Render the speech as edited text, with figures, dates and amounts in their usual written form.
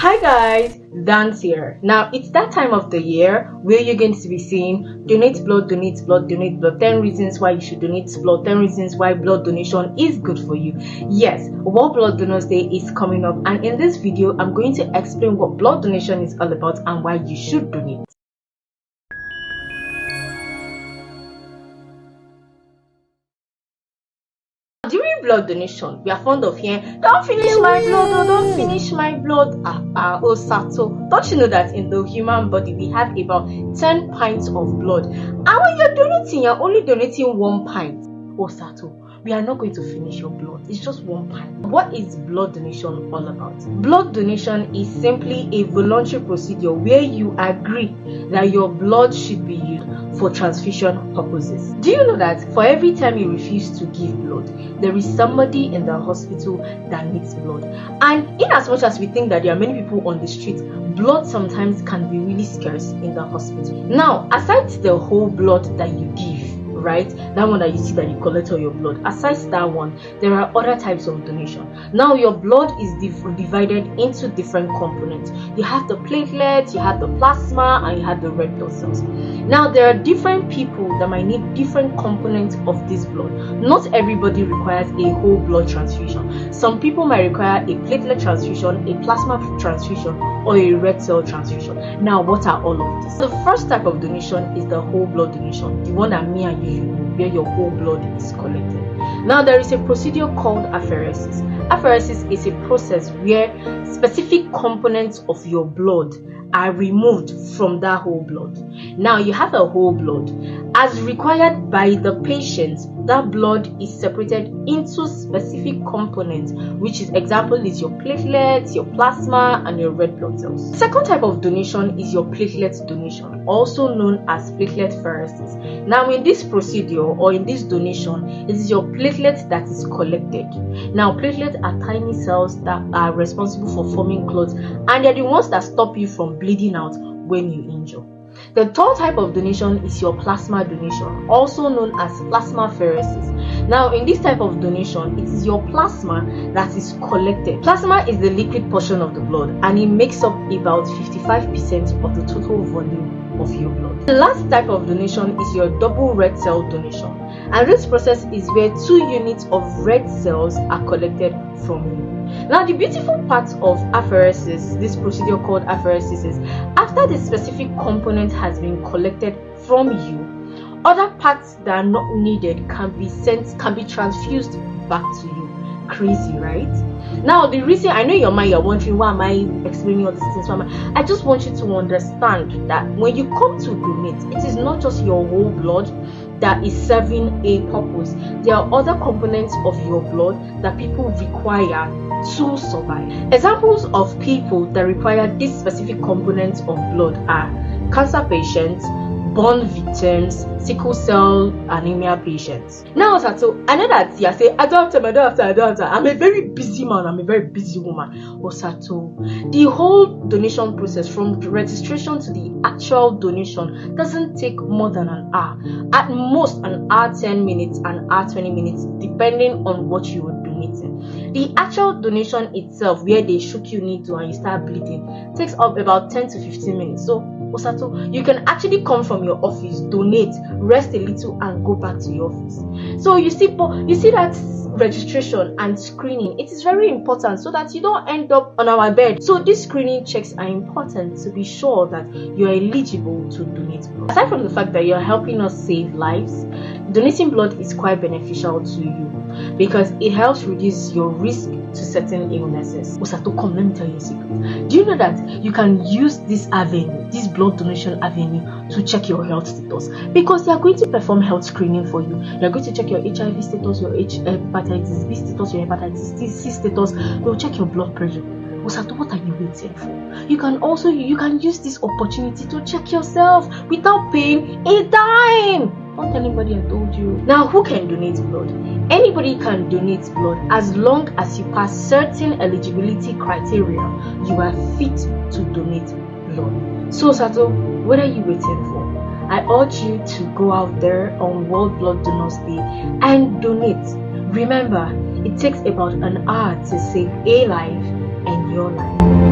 Hi guys, Dance here. Now it's that time of the year where you're going to be seeing donate blood, donate blood, donate blood. 10 reasons why you should donate blood, 10 reasons why blood donation is good for you. Yes, World Blood Donors Day is coming up, and in this video I'm going to explain what blood donation is all about and why you should donate. During blood donation, we are fond of hearing, "Don't finish my blood, oh, don't finish my blood." Oh, Sato, don't you know that in the human body we have about 10 pints of blood? And when you're donating, you're only donating 1 pint. Oh, Sato, we are not going to finish your blood. It's just 1 pint. What is blood donation all about? Blood donation is simply a voluntary procedure where you agree that your blood should be used for transfusion purposes. Do you know that for every time you refuse to give blood, there is somebody in the hospital that needs blood? And in as much as we think that there are many people on the street, blood sometimes can be really scarce in the hospital. Now, aside the whole blood that you give, right, that one that you see that you collect all your blood, aside that one, there are other types of donation. Now your blood is divided into different components. You have the platelets, you have the plasma, and you have the red blood cells. Now there are different people that might need different components of this blood. Not everybody requires a whole blood transfusion. Some people might require a platelet transfusion, a plasma transfusion, or a red cell transfusion. Now what are all of these? The first type of donation is the whole blood donation, the one that me and you where your whole blood is collected. Now there is a procedure called apheresis. Apheresis is a process where specific components of your blood are removed from that whole blood. Now you have a whole blood. As required by the patient, that blood is separated into specific components, which is example is your platelets, your plasma, and your red blood cells. Second type of donation is your platelet donation, also known as platelet pheresis. Now in this procedure or in this donation, it is your platelets that is collected. Now platelets are tiny cells that are responsible for forming clots, and they're the ones that stop you from bleeding out when you injure. The third type of donation is your plasma donation, also known as plasma pheresis. Now in this type of donation, it is your plasma that is collected. Plasma is the liquid portion of the blood, and it makes up about 55% of the total volume of your blood. The last type of donation is your double red cell donation, and this process is where 2 units of red cells are collected from you. Now the beautiful part of apheresis, this procedure called apheresis, is after the specific component has been collected from you, other parts that are not needed can be transfused back to you. Crazy, right? Now the reason, I know your mind, you're wondering, why am I explaining all these things? I just want you to understand that when you come to donate, it is not just your whole blood that is serving a purpose. There are other components of your blood that people require to survive. Examples of people that require this specific component of blood are cancer patients, burn victims, sickle cell anemia patients. Now, Sato, I know that you say, I don't have time. I'm a very busy man, I'm a very busy woman. Oh, Sato, the whole donation process from the registration to the actual donation doesn't take more than an hour. At most, an hour 10 minutes, an hour 20 minutes, depending on what you are donating. The actual donation itself, where they shook you needle and you start bleeding, takes up about 10 to 15 minutes. So, Osato, you can actually come from your office, donate, rest a little, and go back to your office. So you see that registration and screening, it is very important so that you don't end up on our bed. So these screening checks are important to be sure that you are eligible to donate blood. Aside from the fact that you're helping us save lives, donating blood is quite beneficial to you because it helps reduce your risk to certain illnesses. Osato, come, let me tell you a secret. Do you know that you can use this avenue, this blood donation avenue, to check your health status? Because they are going to perform health screening for you. They are going to check your HIV status, your hepatitis B status, your hepatitis C status. They will check your blood pressure. Osato, what are you waiting for? You can use this opportunity to check yourself without paying a dime. Don't tell anybody I told you. Now, who can donate blood? Anybody can donate blood as long as you pass certain eligibility criteria. You are fit to donate blood. So, Sato, what are you waiting for? I urge you to go out there on World Blood Donors Day and donate. Remember, it takes about an hour to save a life and your life.